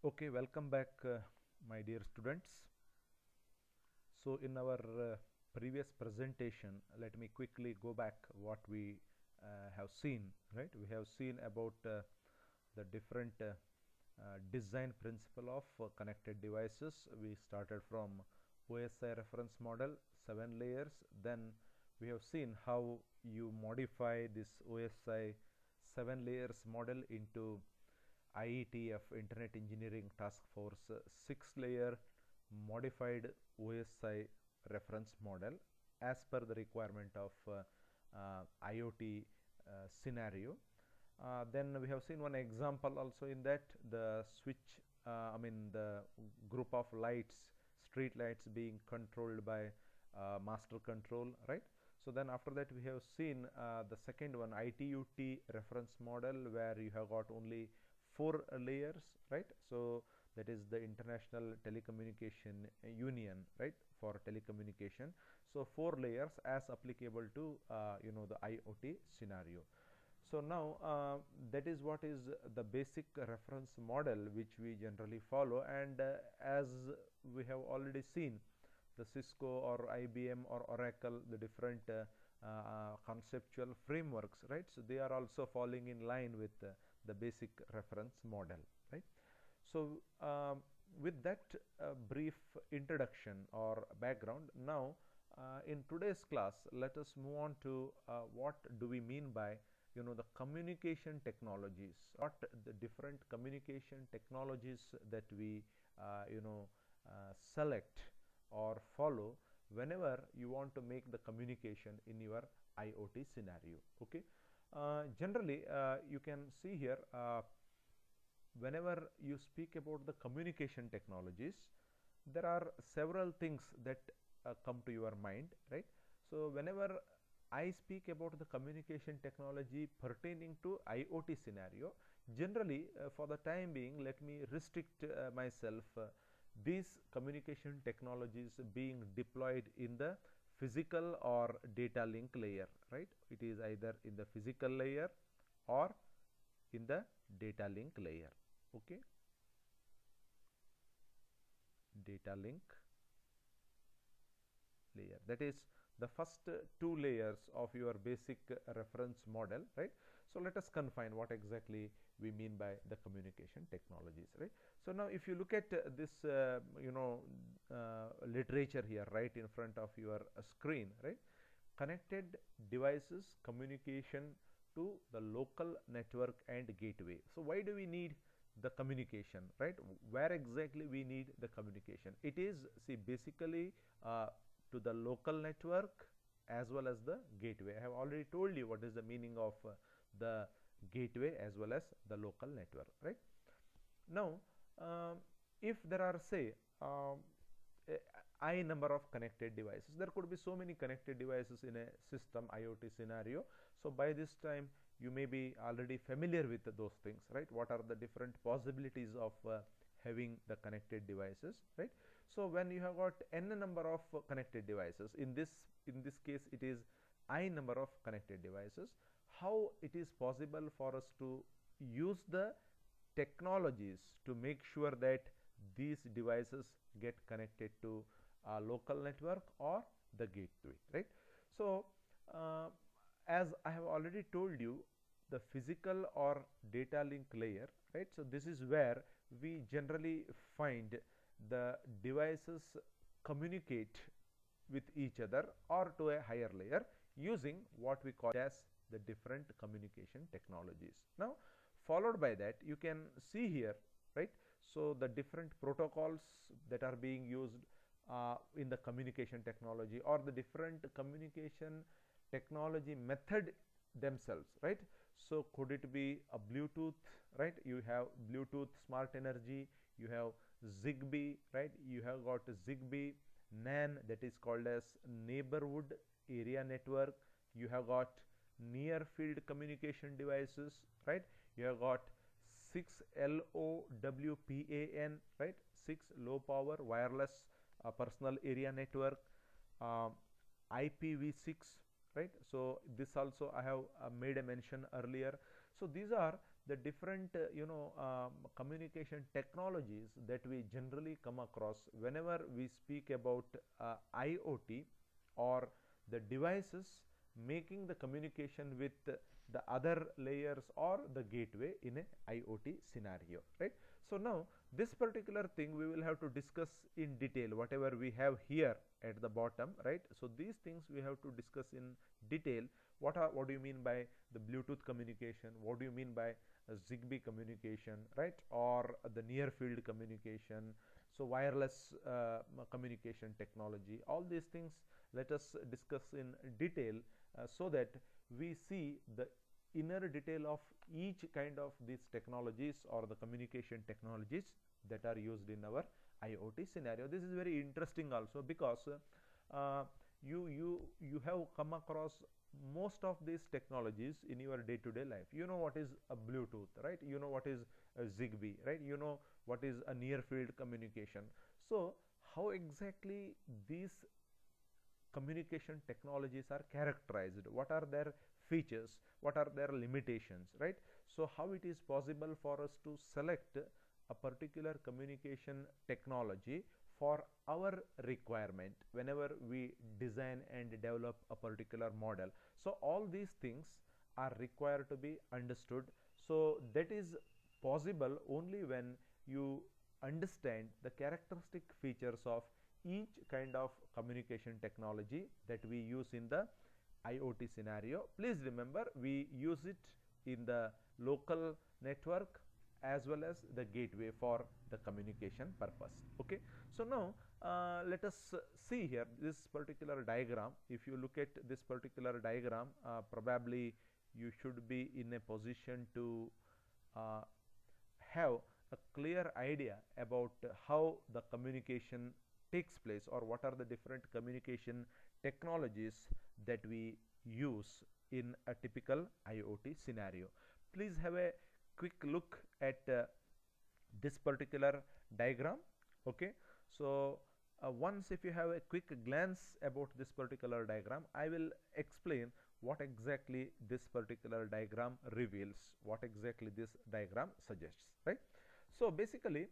Okay, welcome back, my dear students. So, in our previous presentation, let me quickly go back what we have seen. Right, we have seen about the different design principle of connected devices. We started from OSI reference model, 7 layers. Then we have seen how you modify this OSI 7 layers model into IETF Internet Engineering Task Force 6 layer modified OSI reference model as per the requirement of IoT scenario. Then we have seen one example also in that, the switch, the group of lights, street lights being controlled by master control, right? So then after that we have seen the second one, ITU-T reference model, where you have got only 4 layers, right? So that is the International Telecommunication Union, right, for telecommunication. So 4 layers as applicable to the IoT scenario. So now that is what is the basic reference model which we generally follow, and as we have already seen, the Cisco or IBM or Oracle, the different conceptual frameworks, right? So they are also falling in line with the basic reference model, right? So with that brief introduction or background, now in today's class, let us move on to what do we mean by the communication technologies, what the different communication technologies that we select or follow whenever you want to make the communication in your IoT scenario. Okay, generally you can see here, whenever you speak about the communication technologies, there are several things that come to your mind, right? So whenever I speak about the communication technology pertaining to IoT scenario, generally for the time being, let me restrict myself these communication technologies being deployed in the physical or data link layer, right? It is either in the physical layer or in the data link layer. Okay, data link layer, that is the first 2 layers of your basic reference model, right? So let us confine what exactly we mean by the communication technologies, right? So now if you look at this literature here right in front of your screen, right? Connected devices communication to the local network and gateway. So why do we need the communication, right? Where exactly we need the communication? It is, see, basically to the local network as well as the gateway. I have already told you what is the meaning of the gateway as well as the local network, right? Now if there are, say, I number of connected devices, there could be so many connected devices in a system IoT scenario. So by this time you may be already familiar with those things, right? What are the different possibilities of having the connected devices, right? So when you have got n number of connected devices, in this case it is I number of connected devices, how it is possible for us to use the technologies to make sure that these devices get connected to a local network or the gateway, right? So as I have already told you, the physical or data link layer, right? So this is where we generally find the devices communicate with each other or to a higher layer using what we call as the different communication technologies. Now followed by that, you can see here, right? So the different protocols that are being used in the communication technology, or the different communication technology method themselves, right? So could it be a Bluetooth, right? You have Bluetooth Smart Energy, you have Zigbee, right? You have got Zigbee NAN, that is called as neighborhood area network. You have got near field communication devices, right? You have got 6LOWPAN, right? 6 low power wireless personal area network, IPv6, right? So this also I have made a mention earlier. So these are the different communication technologies that we generally come across whenever we speak about IoT, or the devices making the communication with the other layers or the gateway in a IoT scenario, right? So now this particular thing we will have to discuss in detail, whatever we have here at the bottom, right? So these things we have to discuss in detail. What do you mean by the Bluetooth communication? What do you mean by Zigbee communication, right? Or the near field communication, so wireless communication technology. All these things let us discuss in detail, so that we see the inner detail of each kind of these technologies or the communication technologies that are used in our IoT scenario. This is very interesting also, because you have come across most of these technologies in your day-to-day life. You know what is a Bluetooth, right? You know what is a Zigbee, right? You know what is a near field communication. So how exactly these communication technologies are characterized? What are their features? What are their limitations, right? So how it is possible for us to select a particular communication technology for our requirement whenever we design and develop a particular model? So all these things are required to be understood. So that is possible only when you understand the characteristic features of each kind of communication technology that we use in the IoT scenario. Please remember, we use it in the local network as well as the gateway for the communication purpose. Okay, so now let us see here this particular diagram. If you look at this particular diagram, probably you should be in a position to have a clear idea about how the communication takes place, or what are the different communication technologies that we use in a typical IoT scenario. Please have a quick look at this particular diagram. Okay, so once if you have a quick glance about this particular diagram, I will explain what exactly this particular diagram reveals, what exactly this diagram suggests, right? So basically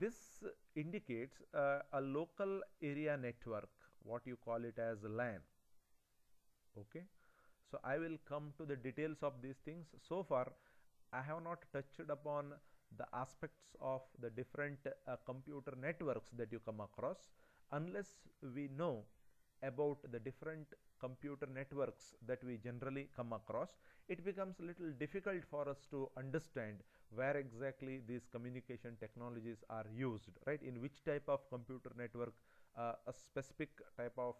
this indicates a local area network, what you call it as LAN. Okay, so I will come to the details of these things. So far I have not touched upon the aspects of the different computer networks that you come across. Unless we know about the different computer networks that we generally come across, it becomes a little difficult for us to understand where exactly these communication technologies are used, right? In which type of computer network a specific type of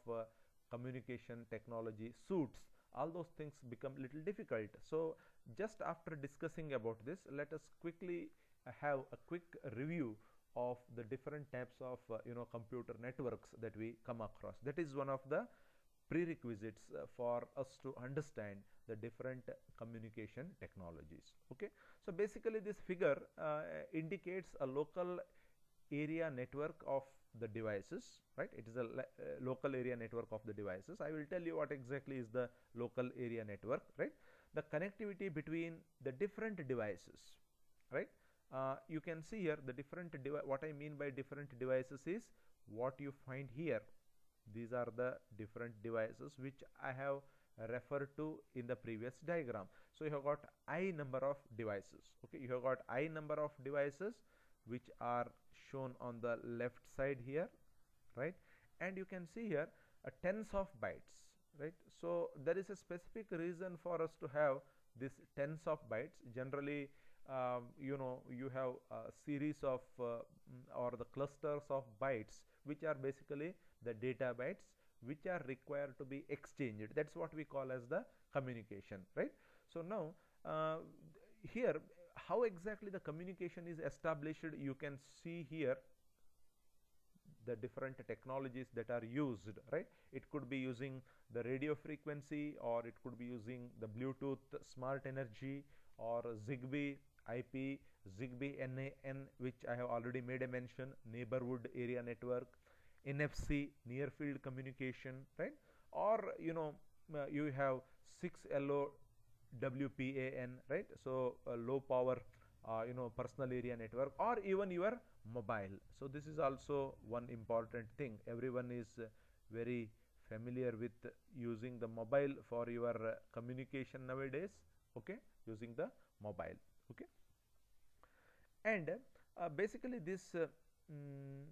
communication technology suits. All those things become little difficult. So just after discussing about this, let us quickly have a quick review of the different types of computer networks that we come across. That is one of the prerequisites for us to understand the different communication technologies. Okay, so basically this figure indicates a local area network of the devices, right? It is a local area network of the devices. I will tell you what exactly is the local area network, right? The connectivity between the different devices, right? You can see here the different what I mean by different devices is what you find here. These are the different devices which I have referred to in the previous diagram. So you have got I number of devices. Okay, you have got I number of devices which are shown on the left side here, right? And you can see here tens of bytes, right? So there is a specific reason for us to have this tens of bytes. Generally you have a series of or the clusters of bytes which are basically the data bytes which are required to be exchanged. That's what we call as the communication, right? So now here how exactly the communication is established, you can see here the different technologies that are used, right? It could be using the radio frequency, or it could be using the Bluetooth Smart Energy, or Zigbee IP, Zigbee NAN, which I have already made a mention, neighborhood area network, NFC, near field communication, right? Or you have 6LO WPAN, right? So low power personal area network, or even your mobile. So this is also one important thing. Everyone is very familiar with using the mobile for your communication nowadays, okay, using the mobile, okay. And basically this mm,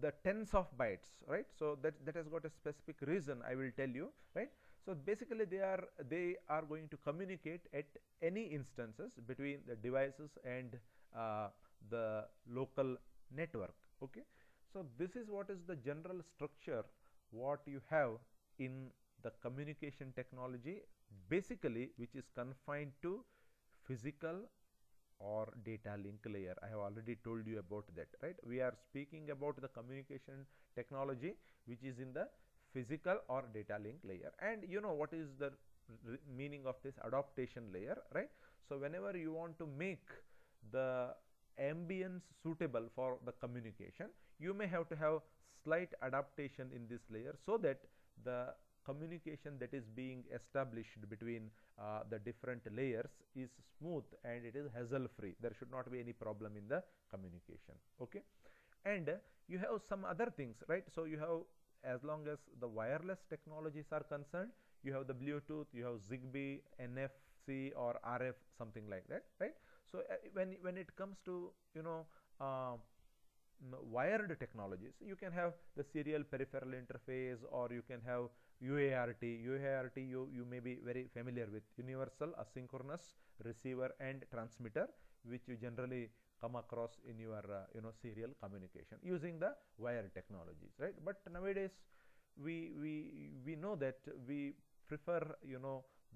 the tens of bytes, right? So that has got a specific reason, I will tell you, right? So basically they are going to communicate at any instances between the devices and uh, the local network, okay. So this is what is the general structure what you have in the communication technology, basically, which is confined to physical or data link layer. I have already told you about that, right? We are speaking about the communication technology which is in the physical or data link layer. And you know what is the meaning of this adaptation layer, right? So whenever you want to make the ambience suitable for the communication, you may have to have slight adaptation in this layer, so that the communication that is being established between the different layers is smooth and it is hassle free. There should not be any problem in the communication, okay. And you have some other things, right? So you have, as long as the wireless technologies are concerned, you have the Bluetooth, you have Zigbee, NFC or RF, something like that, right? So when it comes to wired technologies, you can have the serial peripheral interface, or you can have UART. UART, you may be very familiar with, universal asynchronous receiver and transmitter, which you generally come across in your serial communication using the wired technologies, right? But nowadays we know that we prefer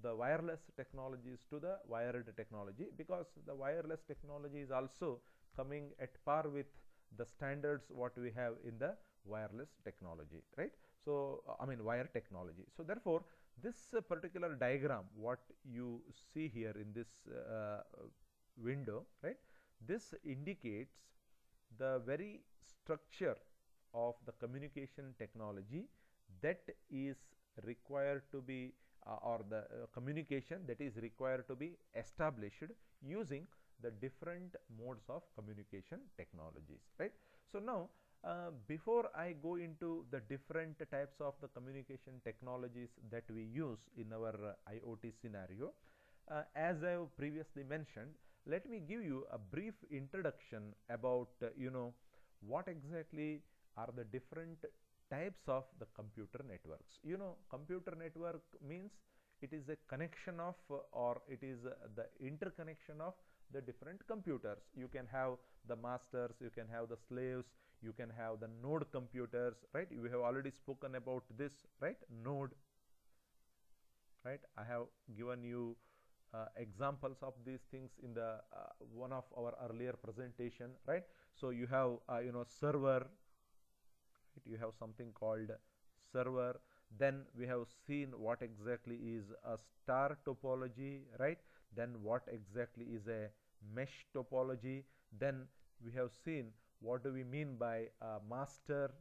the wireless technologies to the wired technology, because the wireless technology is also coming at par with the standards what we have in the wireless technology, right? So I mean wire technology. So therefore this particular diagram what you see here in this window, right, this indicates the very structure of the communication technology that is required to be or the communication that is required to be established using the different modes of communication technologies, right? So now before I go into the different types of the communication technologies that we use in our IoT scenario, as I have previously mentioned, let me give you a brief introduction about what exactly are the different types of the computer networks. Computer network means it is a connection of or it is the interconnection of the different computers. You can have the masters, you can have the slaves, you can have the node computers, right? You have already spoken about this, right? Node, right? I have given you examples of these things in the one of our earlier presentation, right? So you have server, right? You have something called server. Then we have seen what exactly is a star topology, right? Then what exactly is a mesh topology. Then we have seen what do we mean by a master,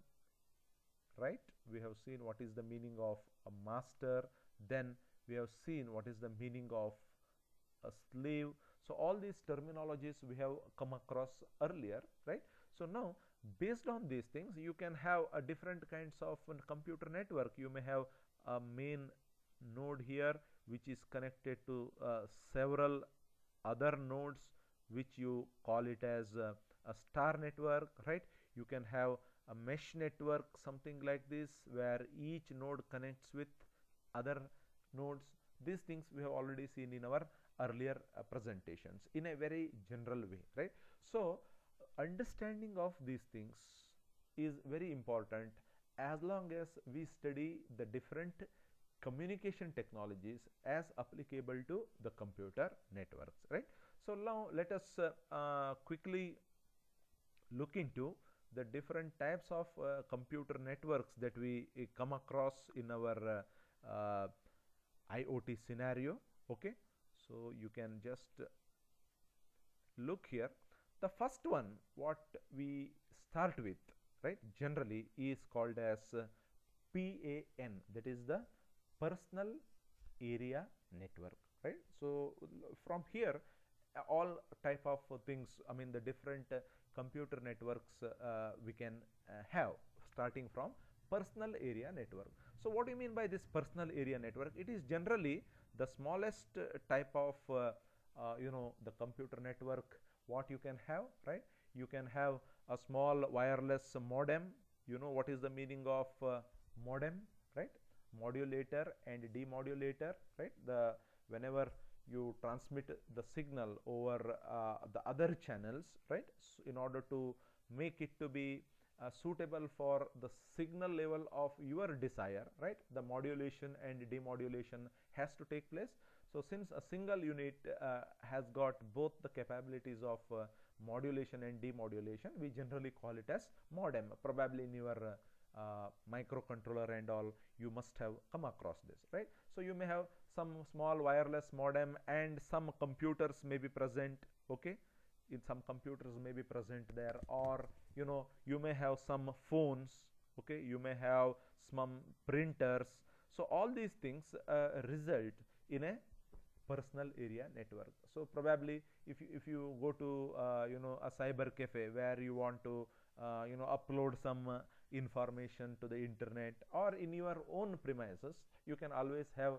right? We have seen what is the meaning of a master. Then we have seen what is the meaning of a slave. So all these terminologies we have come across earlier, right? So now based on these things you can have a different kinds of computer network. You may have a main node here which is connected to several other nodes, which you call it as a star network, right? You can have a mesh network, something like this, where each node connects with other nodes. These things we have already seen in our earlier presentations in a very general way, right? So understanding of these things is very important as long as we study the different communication technologies as applicable to the computer networks, right? So now let us quickly look into the different types of computer networks that we come across in our IoT scenario, okay. So you can just look here. The first one what we start with, right, generally is called as PAN, that is the personal area network, right? So from here all type of things, I mean the different computer networks we can have, starting from personal area network. So what do you mean by this personal area network? It is generally the smallest type of the computer network what you can have, right? You can have a small wireless modem. You know what is the meaning of modem, right? Modulator and demodulator, right? The whenever you transmit the signal over the other channels, right? So in order to make it to be suitable for the signal level of your desire, right? The modulation and demodulation has to take place. So since a single unit has got both the capabilities of modulation and demodulation, we generally call it as modem. Probably in your microcontroller and all, you must have come across this, right? So you may have some small wireless modem and some computers may be present, okay? In some computers may be present there, or you may have some phones, okay? You may have some printers. So all these things result in a personal area network. So probably if you go to a cyber cafe where you want to upload some information to the internet, or in your own premises, you can always have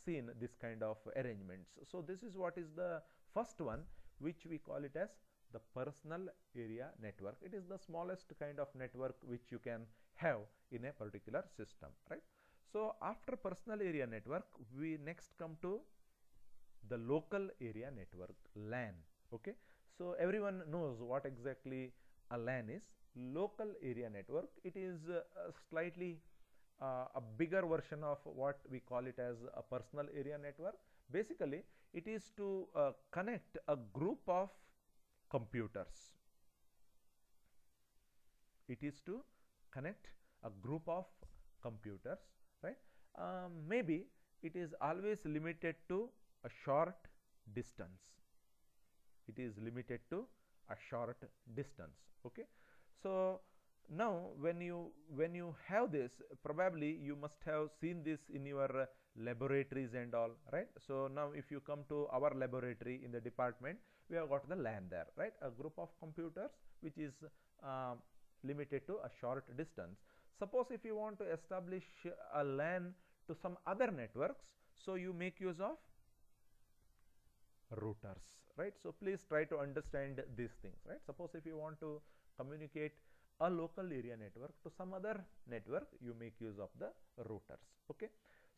seen this kind of arrangements. So this is what is the first one, which we call it as the personal area network. It is the smallest kind of network which you can have in a particular system, right? So after personal area network, we next come to the local area network, LAN. Okay, so everyone knows what exactly a LAN is. Local area network, it is slightly a bigger version of what we call it as a personal area network. Basically it is to connect a group of computers. It is to connect a group of computers, right? Maybe it is always limited to a short distance. It is limited to a short distance. Okay, so now when you have this, probably you must have seen this in your laboratories and all, right? So now if you come to our laboratory in the department, we have got the LAN there, right? A group of computers which is limited to a short distance. Suppose if you want to establish a LAN to some other networks, so you make use of routers, right? So please try to understand these things, right? Suppose if you want to communicate a local area network to some other network, you make use of the routers. Okay,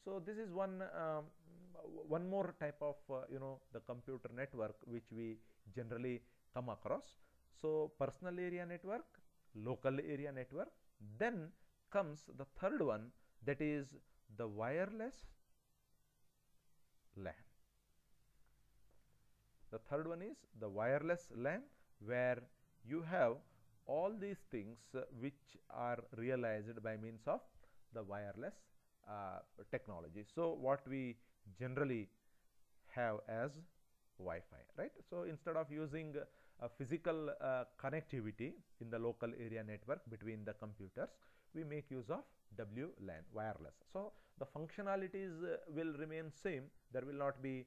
so this is one more type of the computer network which we generally come across. So personal area network, local area network, then comes the third one, that is the wireless LAN. The third one is the wireless LAN, where you have all these things which are realized by means of the wireless technology. So what we generally have as Wi-Fi, right? So instead of using a physical connectivity in the local area network between the computers, we make use of WLAN, wireless. So the functionalities will remain same. There will not be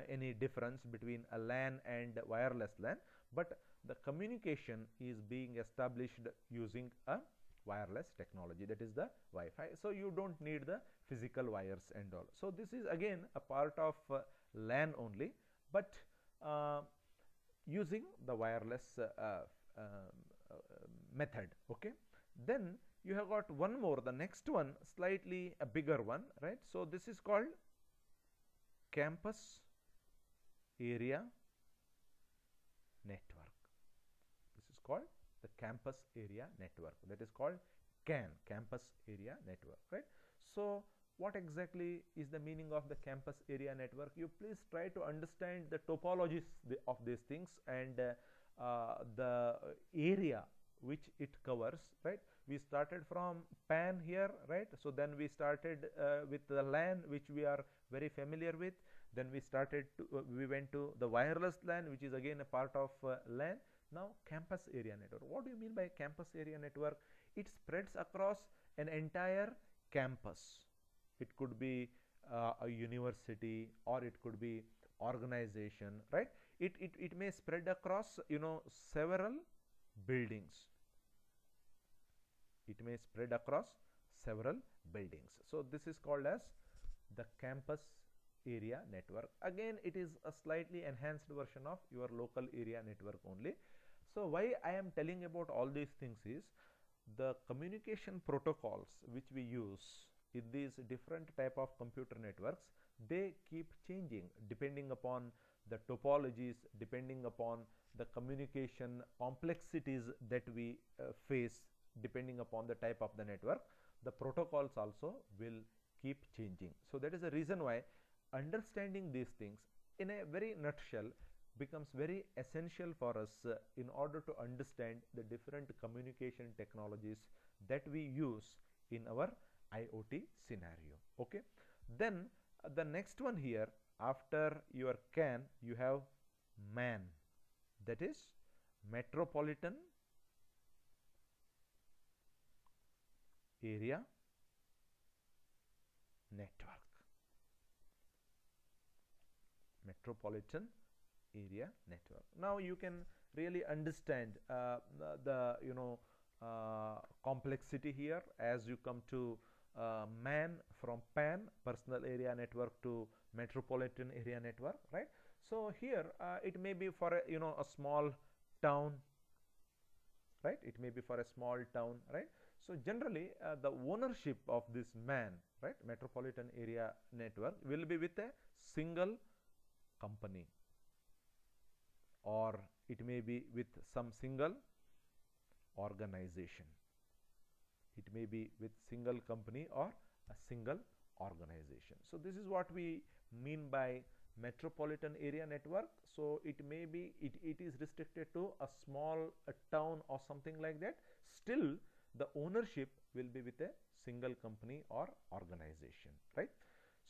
any difference between a LAN and wireless LAN, but the communication is being established using a wireless technology, that is the Wi-Fi. So you don't need the physical wires and all. So this is again a part of LAN only, but using the wireless method. Okay, then you have got one more, the next one slightly a bigger one, right? So this is called campus area network. This is called the campus area network, that is called CAN, campus area network, right? So what exactly is the meaning of the campus area network? You please try to understand the topologies of these things and the area which it covers, right? We started from PAN here, right? So then we started with the LAN, which we are very familiar with. Then we went to the wireless LAN, which is again a part of LAN. Now campus area network. What do you mean by campus area network? It spreads across an entire campus. It could be a university, or it could be organization, right? It may spread across, several buildings. It may spread across several buildings. So this is called as the campus area network. Again, it is a slightly enhanced version of your local area network only. So why I am telling about all these things is the communication protocols which we use in these different type of computer networks, they keep changing depending upon the topologies, depending upon the communication complexities that we face, depending upon the type of the network. The protocols also will keep changing. So that is the reason why understanding these things in a very nutshell becomes very essential for us in order to understand the different communication technologies that we use in our IoT scenario. Okay, then the next one here, after your CAN, you have MAN, that is Metropolitan Area Network. Metropolitan Area Network. Now you can really understand the complexity here as you come to MAN, from PAN, Personal Area Network, to Metropolitan Area Network, right? So here it may be for a small town, right? It may be for a small town, right? So generally the ownership of this MAN, right, Metropolitan Area Network, will be with a single company, or it may be with some single organization. It may be with single company or a single organization. So this is what we mean by metropolitan area network. So it may be, it is restricted to a small town or something like that. Still the ownership will be with a single company or organization, right?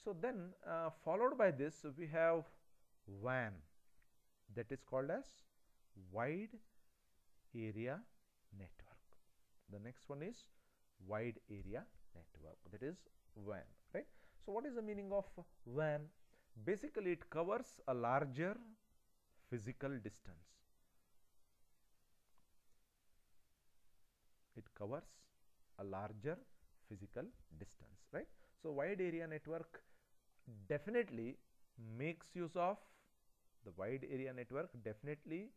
So then followed by this we have WAN, that is called as Wide Area Network. The next one is Wide Area Network, that is WAN, right? So what is the meaning of WAN? Basically it covers a larger physical distance. It covers a larger physical distance, right? So wide area network definitely makes use of the wide area network, definitely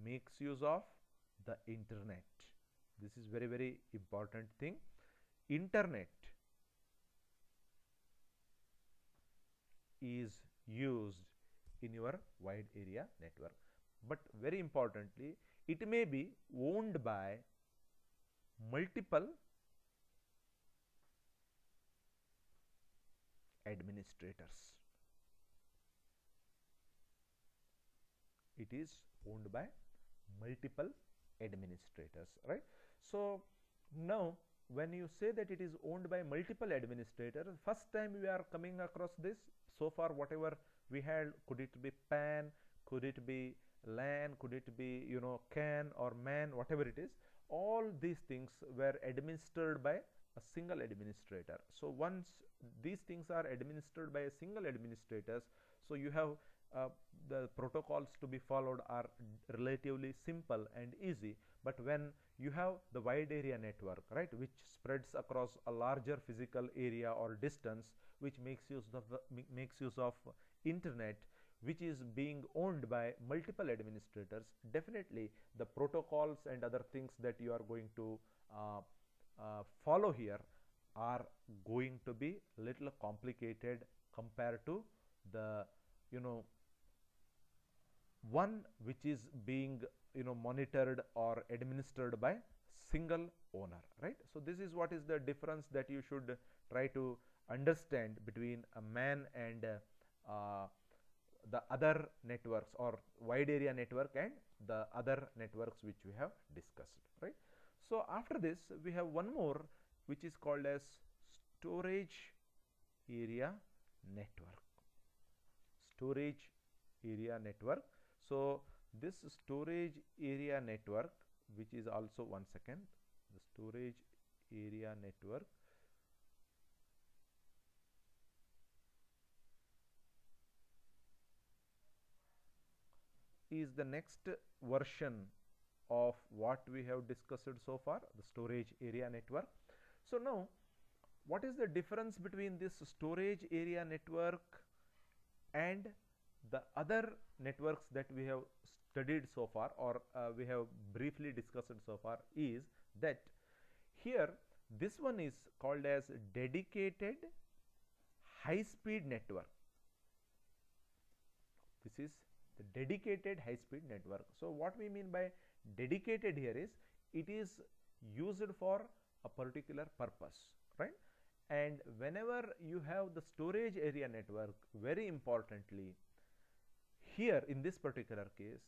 makes use of the internet. This is very, very important thing. Internet is used in your wide area network, but very importantly it may be owned by multiple administrators. It is owned by multiple administrators, right? So now when you say that it is owned by multiple administrators, first time we are coming across this. So far whatever we had, could it be PAN, could it be LAN, could it be CAN or MAN, whatever it is, all these things were administered by a single administrator. So once these things are administered by a single administrators, so you have the protocols to be followed are relatively simple and easy. But when you have the wide area network, right, which spreads across a larger physical area or distance, which makes use of internet, which is being owned by multiple administrators, definitely the protocols and other things that you are going to follow here are going to be little complicated compared to the one which is being monitored or administered by single owner, right? So this is what is the difference that you should try to understand between a MAN and the other networks, or wide area network and the other networks which we have discussed, right? So after this we have one more which is called as storage area network. Storage area network. So this storage area network, which is also, one second, the storage area network is the next version of what we have discussed so far, the storage area network. So now, what is the difference between this storage area network and the other networks that we have studied so far, or we have briefly discussed so far, is that here this one is called as dedicated high speed network. This is the dedicated high speed network. So what we mean by dedicated here is it is used for a particular purpose, right? And whenever you have the storage area network, very importantly, here in this particular case,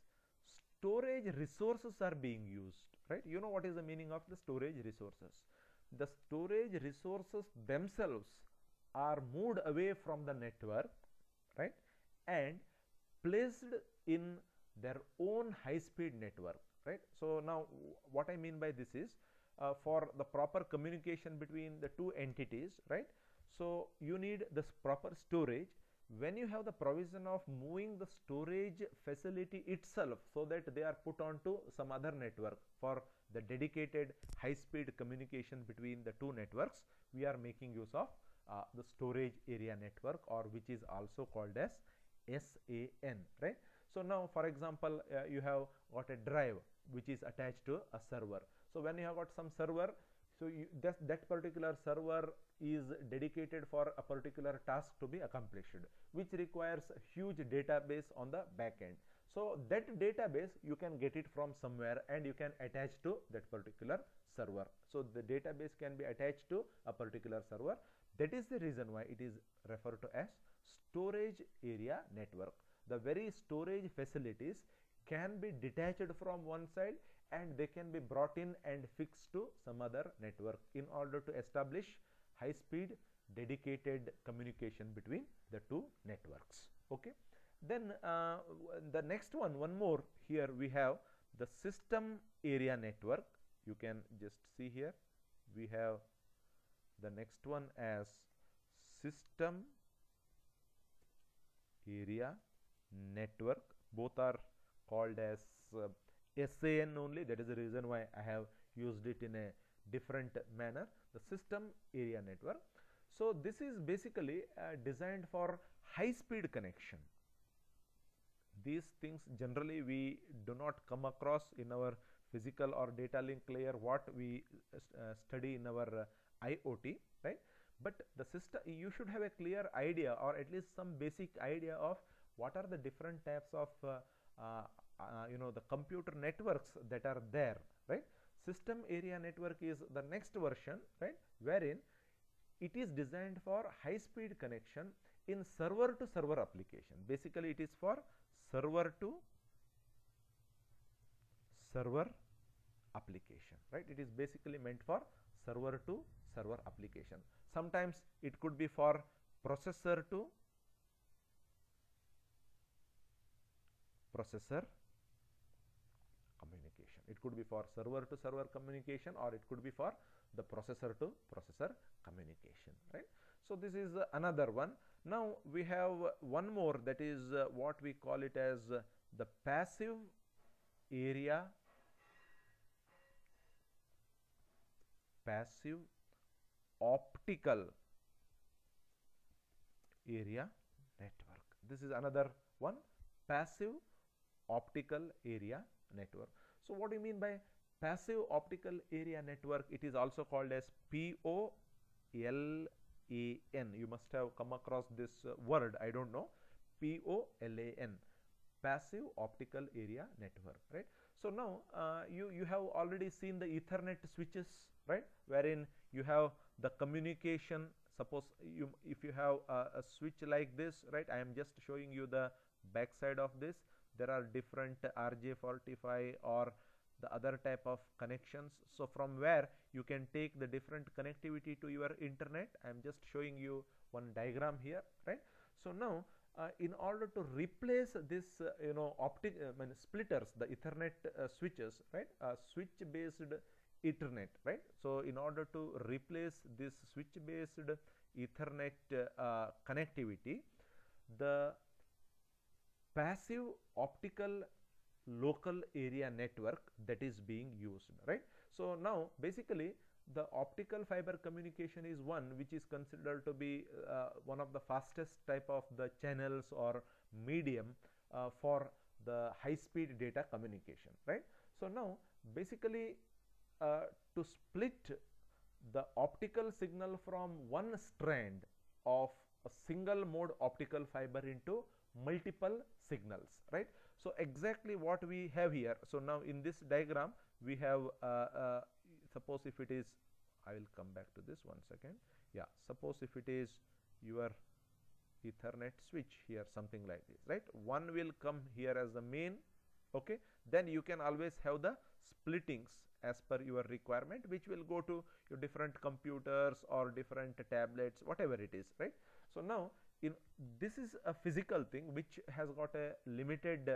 storage resources are being used, right? You know what is the meaning of the storage resources? The storage resources themselves are moved away from the network, right, and placed in their own high speed network, right? So now what I mean by this is, for the proper communication between the two entities, right, so you need this proper storage. When you have the provision of moving the storage facility itself so that they are put onto some other network for the dedicated high speed communication between the two networks, we are making use of the storage area network, or which is also called as SAN, right? So now, for example, you have got a drive which is attached to a server. So when you have got some server, so that particular server is dedicated for a particular task to be accomplished, which requires a huge database on the back end. So that database you can get it from somewhere and you can attach to that particular server. So the database can be attached to a particular server. That is the reason why it is referred to as storage area network. The very storage facilities can be detached from one side and they can be brought in and fixed to some other network in order to establish high speed dedicated communication between the two networks. Okay. Then the next one more, here we have the system area network. You can just see here we have the next one as system area network. Both are called as SAN only. That is the reason why I have used it in a different manner, the system area network. So this is basically designed for high speed connection. These things generally we do not come across in our physical or data link layer what we study in our IoT, right? But the system, you should have a clear idea or at least some basic idea of what are the different types of the computer networks that are there, right? System area network is the next version, right, wherein it is designed for high speed connection in server to server application. Basically it is for server to server application, right? It is basically meant for server to server application. Sometimes it could be for processor to processor communication. It could be for server to server communication, or it could be for the processor to processor communication, right? So this is another one. Now we have one more, that is what we call it as the passive area optical area network. This is another one, passive optical area network. So what do you mean by passive optical area network? It is also called as POLAN. You must have come across this word, I don't know. POLAN, passive optical area network, right? So now you have already seen the Ethernet switches, right, wherein you have the communication. Suppose if you have a switch like this, right, I am just showing you the back side of this. There are different RJ45 or the other type of connections. So from where you can take the different connectivity to your internet. I am just showing you one diagram here, right? So now in order to replace this splitters, the Ethernet switches, right, switch based Ethernet, right? So in order to replace this switch based Ethernet connectivity, the passive optical local area network that is being used, right? So now basically the optical fiber communication is one which is considered to be one of the fastest type of the channels or medium for the high speed data communication, right? So now basically to split the optical signal from one strand of a single mode optical fiber into multiple signals, right? So exactly what we have here. So now in this diagram we have suppose if it is, I will come back to this one second. Yeah, suppose if it is your Ethernet switch here, something like this, right? One will come here as the main, okay? Then you can always have the splittings as per your requirement, which will go to your different computers or different tablets, whatever it is, right? So now in this is a physical thing which has got a limited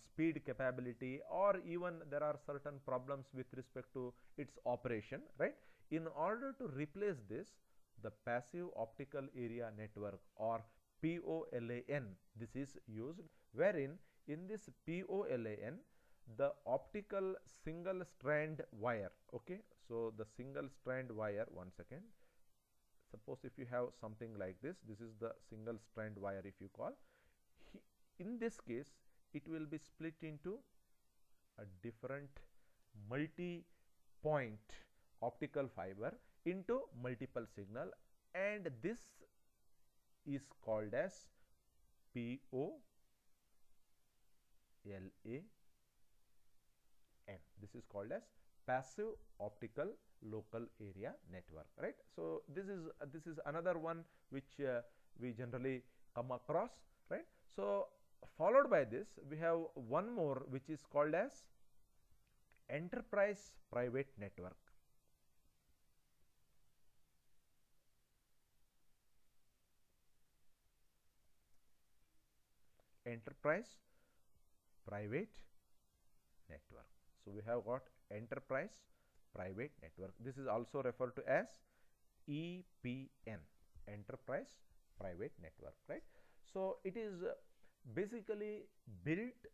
speed capability, or even there are certain problems with respect to its operation, right? In order to replace this, the passive optical area network or POLAN, this is used, wherein in this POLAN the optical single strand wire, okay? So the single strand wire, one second, suppose if you have something like this, this is the single strand wire if you call, in this case it will be split into a different multi point optical fiber into multiple signal, and this is called as POLAN. This is called as passive optical local area network, right? So this is another one which we generally come across, right? So followed by this we have one more which is called as enterprise private network. Enterprise private network. So we have got enterprise private network. This is also referred to as EPN, enterprise private network, right? So it is basically built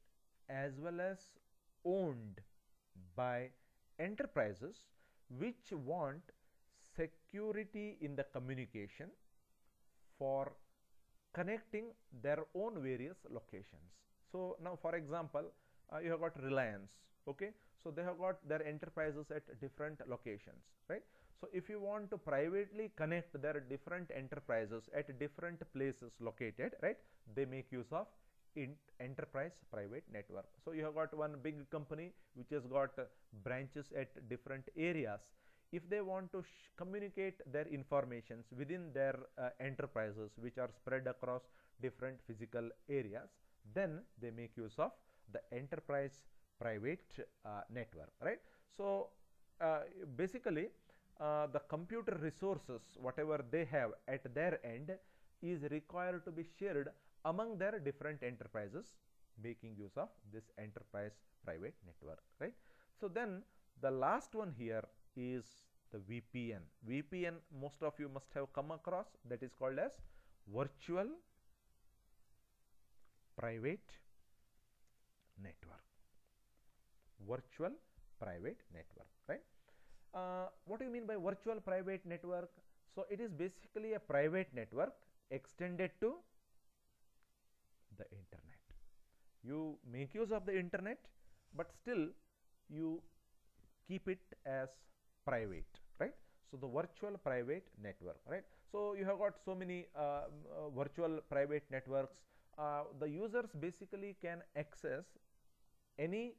as well as owned by enterprises which want security in the communication for connecting their own various locations. So now for example, you have got Reliance, okay? So they have got their enterprises at different locations, right? So if you want to privately connect their different enterprises at different places located, right, they make use of enterprise private network. So you have got one big company which has got branches at different areas. If they want to communicate their informations within their enterprises which are spread across different physical areas, then they make use of the enterprise private network, right? So basically the computer resources whatever they have at their end is required to be shared among their different enterprises, making use of this enterprise private network, right? So then the last one here is the VPN. VPN most of you must have come across, that is called as virtual private network. Virtual private network, right? What do you mean by virtual private network? So it is basically a private network extended to the internet. You make use of the internet, but still you keep it as private, right? So the virtual private network, right? So you have got so many virtual private networks. The users basically can access any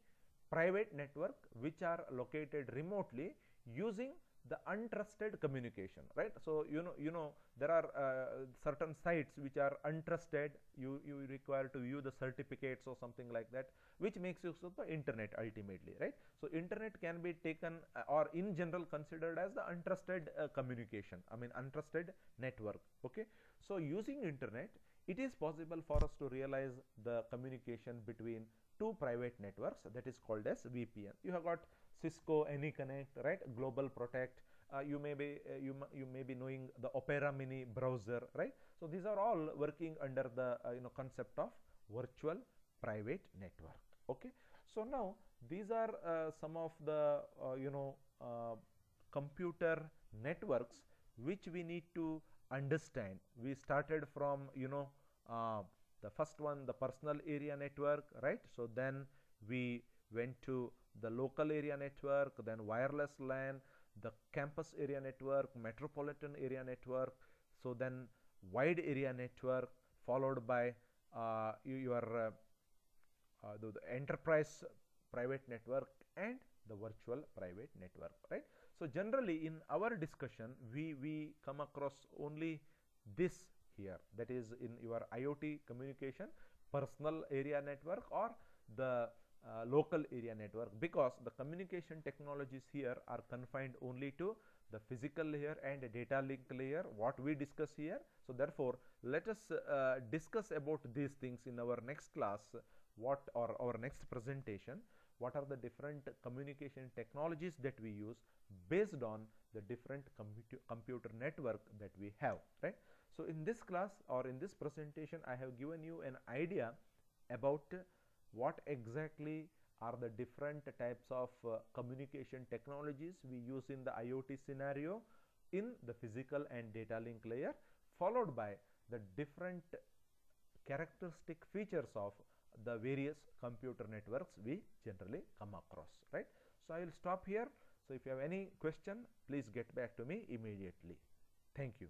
private network which are located remotely using the untrusted communication, right? So you know there are certain sites which are untrusted. You require to view the certificates or something like that, which makes use of the internet ultimately, right? So internet can be taken or in general considered as the untrusted communication, I mean untrusted network, okay? So using internet, it is possible for us to realize the communication between two private networks, that is called as VPN. You have got Cisco AnyConnect, right? Global Protect. You may be knowing the Opera Mini browser, right? So these are all working under the concept of virtual private network. Okay, so now these are some of the computer networks which we need to understand. We started from the first one, the personal area network, right? So then we went to the local area network, then wireless LAN, the campus area network, metropolitan area network, so then wide area network, followed by your the enterprise private network and the virtual private network, right? So generally in our discussion we come across only this here, that is in your IoT communication, personal area network or the local area network, because the communication technologies here are confined only to the physical layer and data link layer, what we discuss here. So therefore let us discuss about these things in our next class, what or our next presentation, what are the different communication technologies that we use based on the different computer network that we have, right? So in this class or in this presentation I have given you an idea about what exactly are the different types of communication technologies we use in the IoT scenario in the physical and data link layer, followed by the different characteristic features of the various computer networks we generally come across, right? So I will stop here. So if you have any question, please get back to me immediately. Thank you.